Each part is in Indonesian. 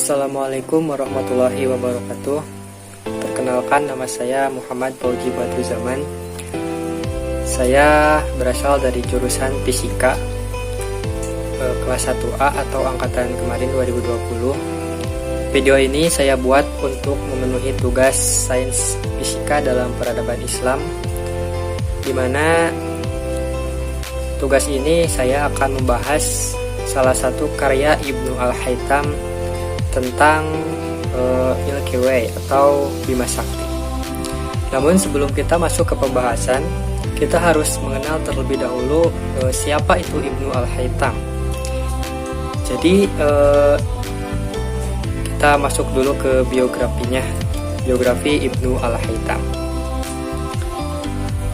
Assalamualaikum warahmatullahi wabarakatuh. Perkenalkan, nama saya Muhammad Fauji Badruzaman. Saya berasal dari jurusan Fisika kelas 1A atau angkatan kemarin 2020. Video ini saya buat untuk memenuhi tugas sains fisika dalam peradaban Islam, di mana tugas ini saya akan membahas salah satu karya Ibnu Al-Haytham tentang Milky Way atau Bima Sakti. Namun sebelum kita masuk ke pembahasan, kita harus mengenal terlebih dahulu siapa itu Ibnu Al-Haytham. Jadi kita masuk dulu ke biografinya, biografi Ibnu Al-Haytham.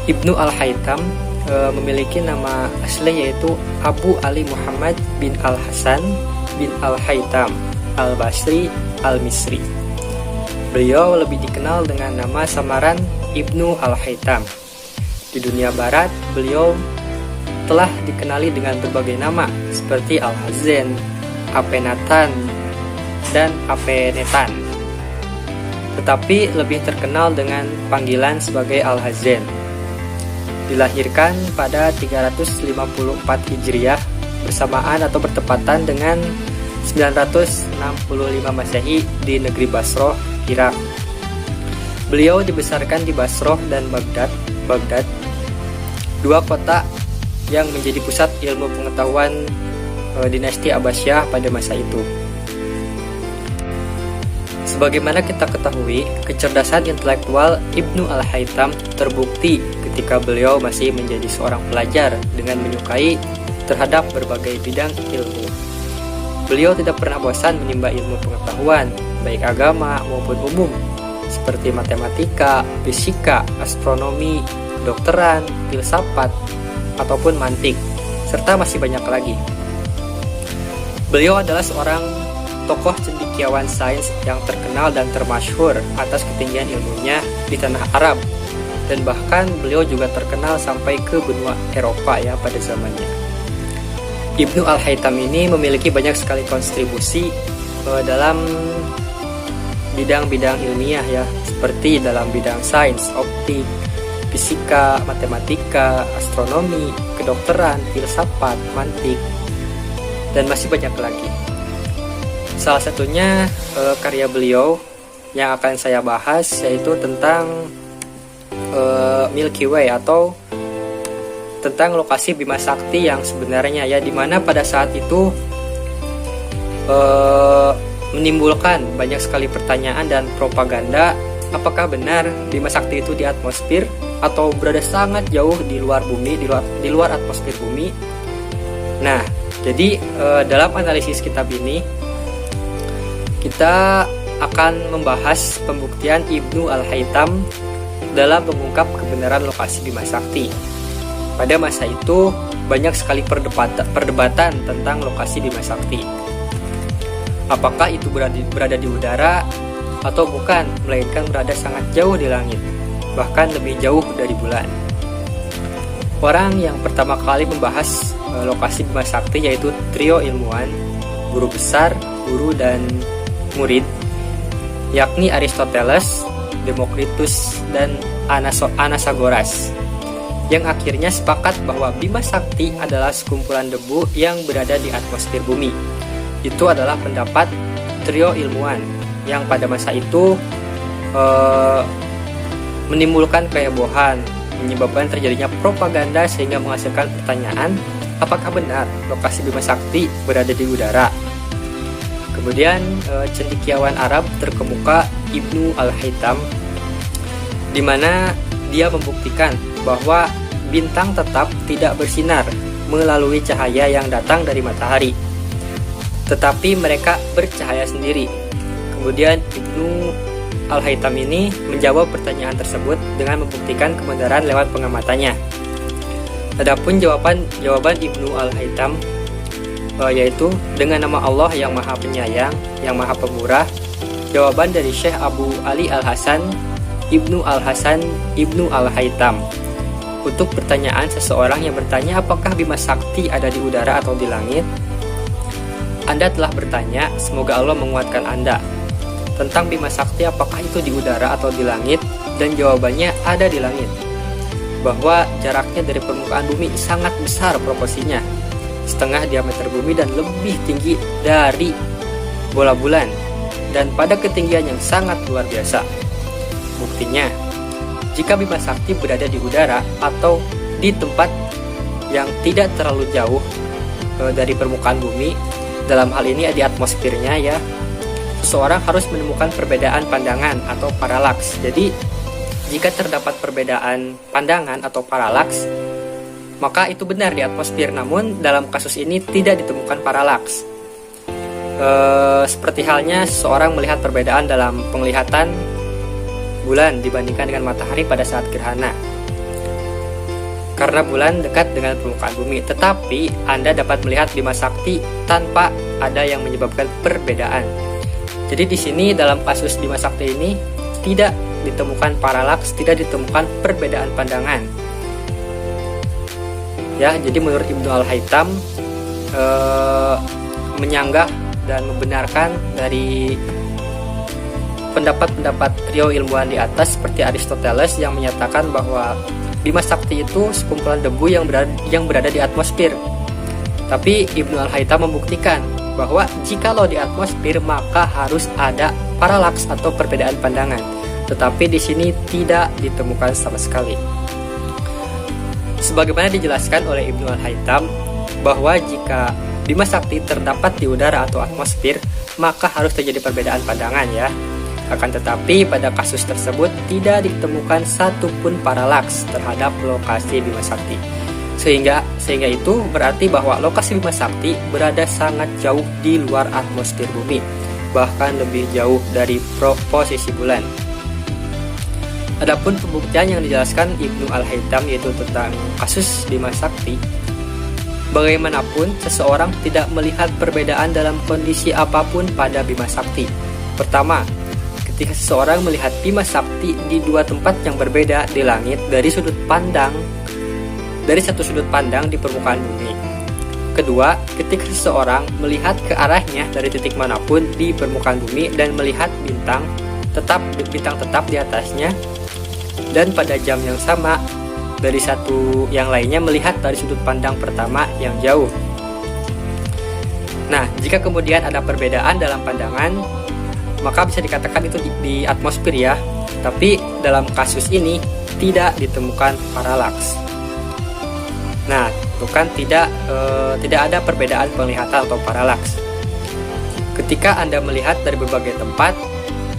Ibnu Al-Haytham memiliki nama asli yaitu Abu Ali Muhammad bin Al-Hasan bin Al-Haytham Al-Basri Al-Misri. Beliau lebih dikenal dengan nama samaran Ibnu Al-Haytham. Di dunia barat, beliau telah dikenali dengan berbagai nama seperti Al-Hazen, Apenatan, dan Apenetan. Tetapi lebih terkenal dengan panggilan sebagai Al-Hazen. Dilahirkan pada 354 Hijriah bersamaan atau bertepatan dengan 965 Masehi di negeri Basroh, Irak. Beliau dibesarkan di Basroh dan Baghdad, dua kota yang menjadi pusat ilmu pengetahuan dinasti Abbasiyah pada masa itu. Sebagaimana kita ketahui, kecerdasan intelektual Ibnu Al-Haytham terbukti ketika beliau masih menjadi seorang pelajar dengan menyukai terhadap berbagai bidang ilmu. Beliau tidak pernah bosan menimba ilmu pengetahuan, baik agama maupun umum, seperti matematika, fisika, astronomi, kedokteran, filsafat, ataupun mantik, serta masih banyak lagi. Beliau adalah seorang tokoh cendekiawan sains yang terkenal dan termasyhur atas ketinggian ilmunya di tanah Arab, dan bahkan beliau juga terkenal sampai ke benua Eropa pada zamannya. Ibnu Al-Haytham ini memiliki banyak sekali kontribusi dalam bidang-bidang ilmiah seperti dalam bidang sains, optik, fisika, matematika, astronomi, kedokteran, filsafat, mantik, dan masih banyak lagi. Salah satunya karya beliau yang akan saya bahas yaitu tentang Milky Way atau tentang lokasi Bima Sakti yang sebenarnya di mana pada saat itu menimbulkan banyak sekali pertanyaan dan propaganda, apakah benar Bima Sakti itu di atmosfer atau berada sangat jauh di luar bumi, di luar atmosfer bumi. Nah, jadi dalam analisis kitab ini kita akan membahas pembuktian Ibnu Al-Haytham dalam mengungkap kebenaran lokasi Bima Sakti. Pada masa itu, banyak sekali perdebatan tentang lokasi Bima Sakti. Apakah itu berada di udara atau bukan, melainkan berada sangat jauh di langit, bahkan lebih jauh dari bulan. Orang yang pertama kali membahas lokasi Bima Sakti yaitu trio ilmuwan, guru besar, guru, dan murid, yakni Aristoteles, Demokritus, dan Anasagoras, yang akhirnya sepakat bahwa Bima Sakti adalah sekumpulan debu yang berada di atmosfer bumi. Itu adalah pendapat trio ilmuwan yang pada masa itu menimbulkan kehebohan, menyebabkan terjadinya propaganda sehingga menghasilkan pertanyaan, apakah benar lokasi Bima Sakti berada di udara? Kemudian cendekiawan Arab terkemuka Ibnu Al-Haytham, di mana dia membuktikan bahwa bintang tetap tidak bersinar melalui cahaya yang datang dari matahari, tetapi mereka bercahaya sendiri. Kemudian Ibnu Al-Haytham ini menjawab pertanyaan tersebut dengan membuktikan kebenaran lewat pengamatannya. Adapun jawaban Ibnu Al-Haytham yaitu dengan nama Allah yang Maha Penyayang, yang Maha Pemurah. Jawaban dari Syekh Abu Ali Al-Hasan Ibnu Al-Hasan Ibnu Al-Haytham untuk pertanyaan seseorang yang bertanya apakah Bima Sakti ada di udara atau di langit. Anda telah bertanya, semoga Allah menguatkan Anda. Tentang Bima Sakti apakah itu di udara atau di langit? Dan jawabannya ada di langit. Bahwa jaraknya dari permukaan bumi sangat besar proporsinya. Setengah diameter bumi dan lebih tinggi dari bola bulan. Dan pada ketinggian yang sangat luar biasa. Buktinya, jika Bima Sakti berada di udara atau di tempat yang tidak terlalu jauh dari permukaan bumi, dalam hal ini di atmosfernya ya, seseorang harus menemukan perbedaan pandangan atau paralaks. Jadi, jika terdapat perbedaan pandangan atau paralaks, maka itu benar di atmosfer. Namun, dalam kasus ini tidak ditemukan paralaks. Seperti halnya seseorang melihat perbedaan dalam penglihatan bulan dibandingkan dengan matahari pada saat gerhana. Karena bulan dekat dengan permukaan bumi, tetapi Anda dapat melihat Bima Sakti tanpa ada yang menyebabkan perbedaan. Jadi di sini dalam kasus Bima Sakti ini tidak ditemukan paralaks, tidak ditemukan perbedaan pandangan. Ya, jadi menurut Ibnu Al-Haytham menyanggah dan membenarkan dari pendapat-pendapat trio ilmuwan di atas seperti Aristoteles yang menyatakan bahwa Bima Sakti itu sekumpulan debu yang berada di atmosfer. Tapi Ibnu Al-Haytham membuktikan bahwa jikalau di atmosfer maka harus ada paralaks atau perbedaan pandangan. Tetapi di sini tidak ditemukan sama sekali. Sebagaimana dijelaskan oleh Ibnu Al-Haytham bahwa jika Bima Sakti terdapat di udara atau atmosfer, maka harus terjadi perbedaan pandangan ya. Akan tetapi pada kasus tersebut tidak ditemukan satupun paralaks terhadap lokasi Bima Sakti. Sehingga itu berarti bahwa lokasi Bima Sakti berada sangat jauh di luar atmosfer bumi, bahkan lebih jauh dari posisi bulan. Adapun pembuktian yang dijelaskan Ibnu Al-Haytham yaitu tentang kasus Bima Sakti, bagaimanapun seseorang tidak melihat perbedaan dalam kondisi apapun pada Bima Sakti. Pertama, ketika seseorang melihat Bima Sakti di dua tempat yang berbeda di langit dari satu sudut pandang di permukaan bumi. Kedua, ketika seseorang melihat ke arahnya dari titik manapun di permukaan bumi dan melihat bintang tetap di atasnya, dan pada jam yang sama dari satu yang lainnya melihat dari sudut pandang pertama yang jauh. Nah, jika kemudian ada perbedaan dalam pandangan, maka bisa dikatakan itu di atmosfer ya. Tapi dalam kasus ini tidak ditemukan paralaks. Nah, bukan tidak ada perbedaan penglihatan atau paralaks. Ketika Anda melihat dari berbagai tempat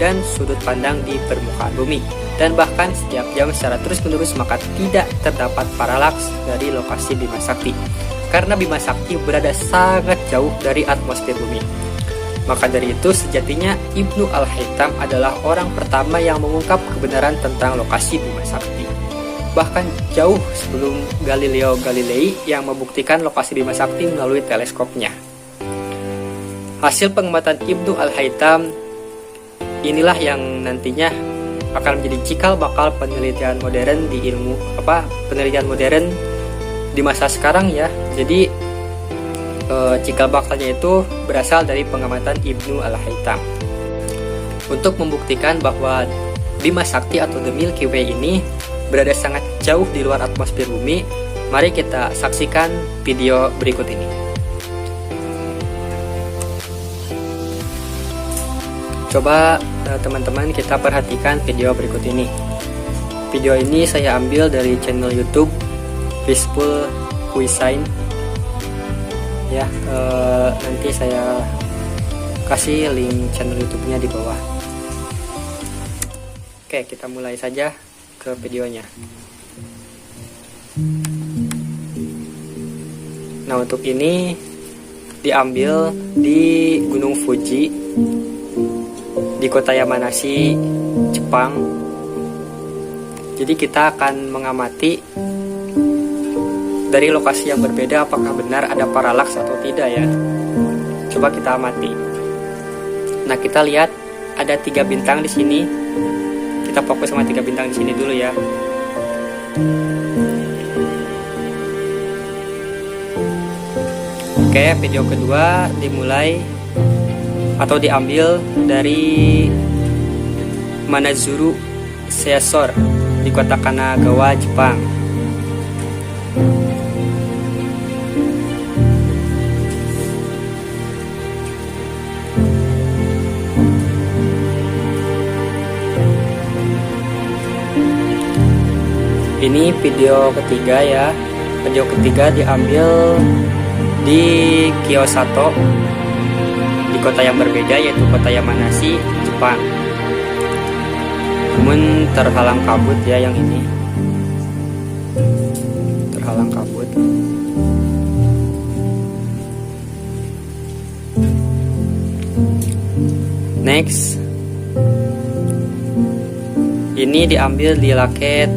dan sudut pandang di permukaan bumi, dan bahkan setiap jam secara terus-menerus, maka tidak terdapat paralaks dari lokasi Bima Sakti. Karena Bima Sakti berada sangat jauh dari atmosfer bumi. Maka dari itu sejatinya Ibnu Al-Haytham adalah orang pertama yang mengungkap kebenaran tentang lokasi Bima Sakti. Bahkan jauh sebelum Galileo Galilei yang membuktikan lokasi Bima Sakti melalui teleskopnya. Hasil pengamatan Ibnu Al-Haytham inilah yang nantinya akan menjadi cikal bakal penelitian modern di masa sekarang ya. Jadi cikal bakalnya itu berasal dari pengamatan Ibnu Al-Haytham. Untuk membuktikan bahwa Bima Sakti atau The Milky Way ini berada sangat jauh di luar atmosfer bumi, mari kita saksikan video berikut ini. Coba teman-teman kita perhatikan video berikut ini. Video ini saya ambil dari channel YouTube Peaceful Cuisine. Ya, nanti saya kasih link channel YouTube-nya di bawah. Oke, kita mulai saja ke videonya. Nah, untuk ini diambil di Gunung Fuji di kota Yamanashi, Jepang. Jadi kita akan mengamati dari lokasi yang berbeda apakah benar ada paralaks atau tidak ya. Coba kita amati. Nah, kita lihat ada 3 bintang di sini. Kita fokus sama 3 bintang di sini dulu ya. Oke, video kedua dimulai atau diambil dari Manazuru Seasor di kota Kanagawa, Jepang. Ini video ketiga ya. Video ketiga diambil di Kyosato, di kota yang berbeda yaitu kota Yamanashi, Jepang. Namun terhalang kabut ya yang ini. Terhalang kabut. Next. Ini diambil di Lake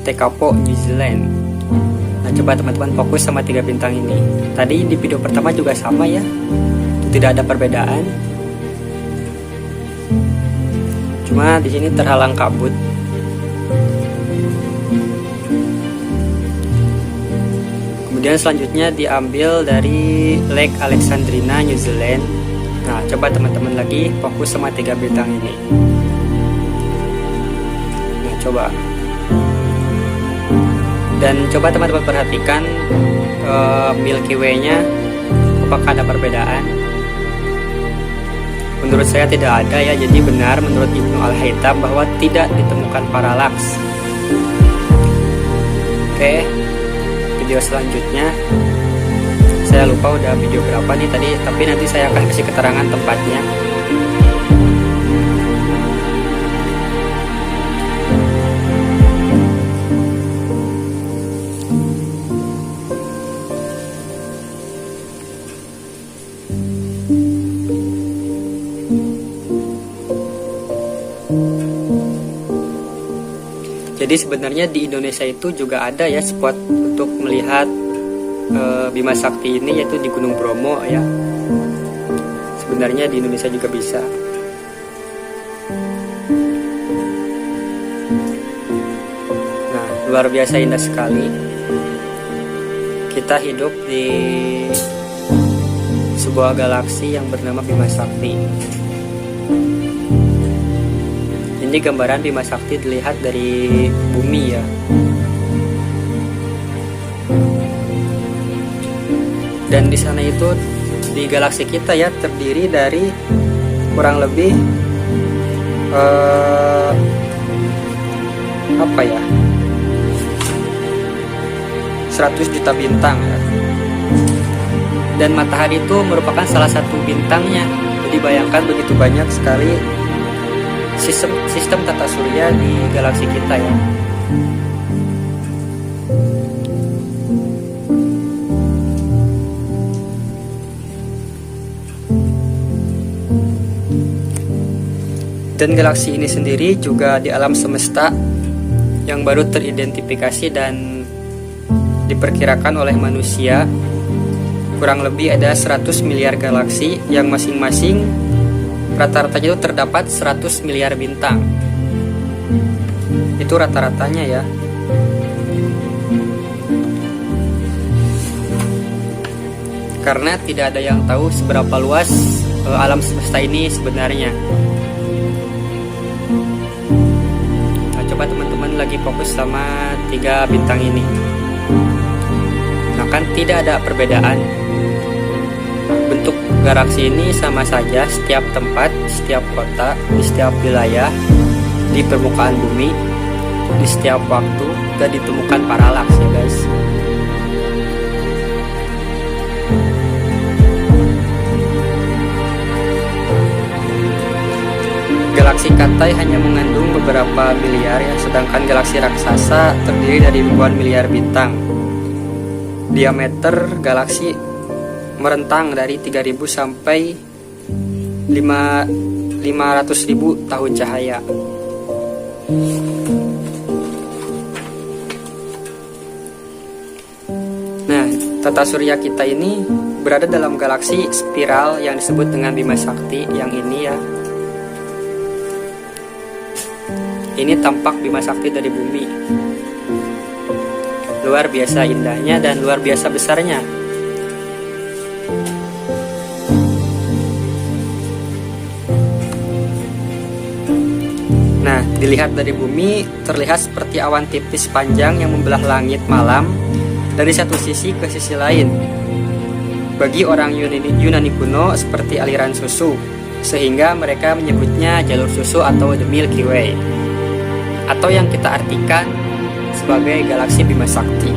Tekapo, New Zealand. Nah, coba teman-teman fokus sama 3 bintang ini. Tadi di video pertama juga sama ya, tidak ada perbedaan. Cuma di sini terhalang kabut. Kemudian selanjutnya diambil dari Lake Alexandrina, New Zealand. Nah, coba teman-teman lagi fokus sama 3 bintang ini. Nah, coba. Dan coba teman-teman perhatikan Milky Way-nya, apakah ada perbedaan? Menurut saya tidak ada ya, jadi benar menurut Ibnu Al-Haytham bahwa tidak ditemukan paralaks. Oke, video selanjutnya saya lupa udah video berapa nih tadi, tapi nanti saya akan kasih keterangan tempatnya. Jadi sebenarnya di Indonesia itu juga ada ya spot untuk melihat Bima Sakti ini, yaitu di Gunung Bromo ya. Sebenarnya di Indonesia juga bisa. Nah, luar biasa indah sekali. Kita hidup di sebuah galaksi yang bernama Bima Sakti. Ini gambaran Bima Sakti dilihat dari bumi ya. Dan di sana itu, di galaksi kita ya, terdiri dari kurang lebih 100 juta bintang ya. Dan matahari itu merupakan salah satu bintangnya. Jadi bayangkan begitu banyak sekali sistem tata surya di galaksi kita ya. Dan galaksi ini sendiri juga di alam semesta yang baru teridentifikasi dan diperkirakan oleh manusia, kurang lebih ada 100 miliar galaksi yang masing-masing rata-ratanya itu terdapat 100 miliar bintang. Itu rata-ratanya ya. Karena tidak ada yang tahu seberapa luas alam semesta ini sebenarnya. Nah, coba teman-teman lagi fokus sama 3 bintang ini. Nah, kan tidak ada perbedaan. Bentuk galaksi ini sama saja setiap tempat, setiap kota, di setiap wilayah, di permukaan bumi, di setiap waktu, dan ditemukan paralaks ya guys. Galaksi Katai hanya mengandung beberapa miliar ya, sedangkan galaksi raksasa terdiri dari ribuan miliar bintang. Diameter galaksi merentang dari 3.000 sampai 500.000 tahun cahaya. Nah, tata surya kita ini berada dalam galaksi spiral yang disebut dengan Bima Sakti yang ini ya. Ini tampak Bima Sakti dari bumi. Luar biasa indahnya dan luar biasa besarnya. Dilihat dari bumi, terlihat seperti awan tipis panjang yang membelah langit malam dari satu sisi ke sisi lain. Bagi orang Yunani kuno seperti aliran susu, sehingga mereka menyebutnya jalur susu atau The Milky Way, atau yang kita artikan sebagai galaksi Bima Sakti.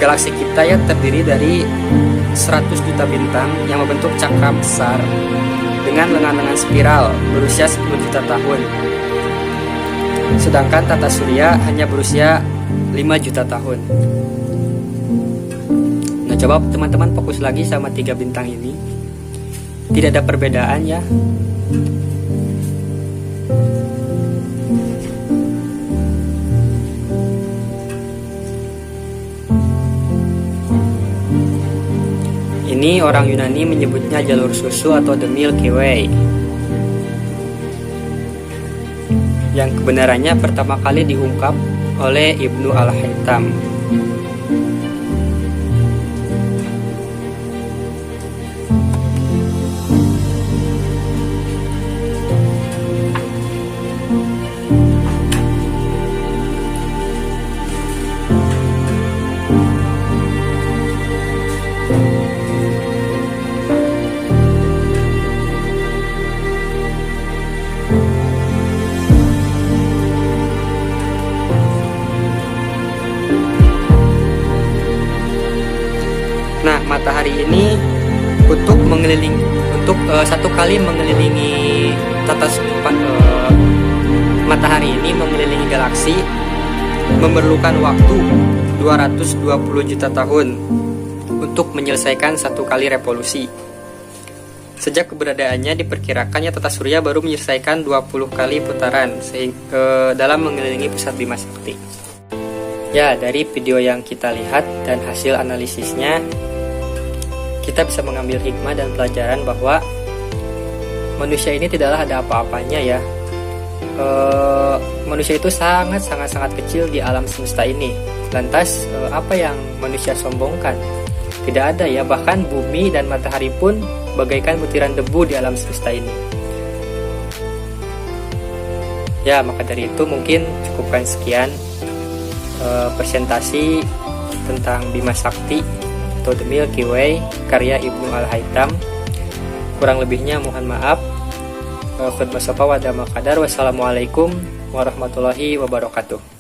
Galaksi kita ya terdiri dari 100 juta bintang yang membentuk cakra besar dengan lengan-lengan spiral berusia 10 juta tahun. Sedangkan tata surya hanya berusia 5 juta tahun. Nah, coba teman-teman fokus lagi sama 3 bintang ini. Tidak ada perbedaan ya. Ini orang Yunani menyebutnya jalur susu atau The Milky Way, yang kebenarannya pertama kali diungkap oleh Ibnu Al-Haytham. Nah, matahari ini untuk satu kali mengelilingi matahari ini mengelilingi galaksi memerlukan waktu 220 juta tahun untuk menyelesaikan satu kali revolusi. Sejak keberadaannya diperkirakannya tata surya baru menyelesaikan 20 kali putaran dalam mengelilingi pusat Bima Sakti. Ya, dari video yang kita lihat dan hasil analisisnya, kita bisa mengambil hikmah dan pelajaran bahwa manusia ini tidaklah ada apa-apanya ya. Manusia itu sangat kecil di alam semesta ini. Lantas apa yang manusia sombongkan? Tidak ada ya, bahkan bumi dan matahari pun bagaikan butiran debu di alam semesta ini. Ya, maka dari itu mungkin cukupkan sekian presentasi tentang Bima Sakti atau The Milky Way karya Ibnu Al-Haytham. Kurang lebihnya mohon maaf. Wassalamualaikum warahmatullahi wabarakatuh.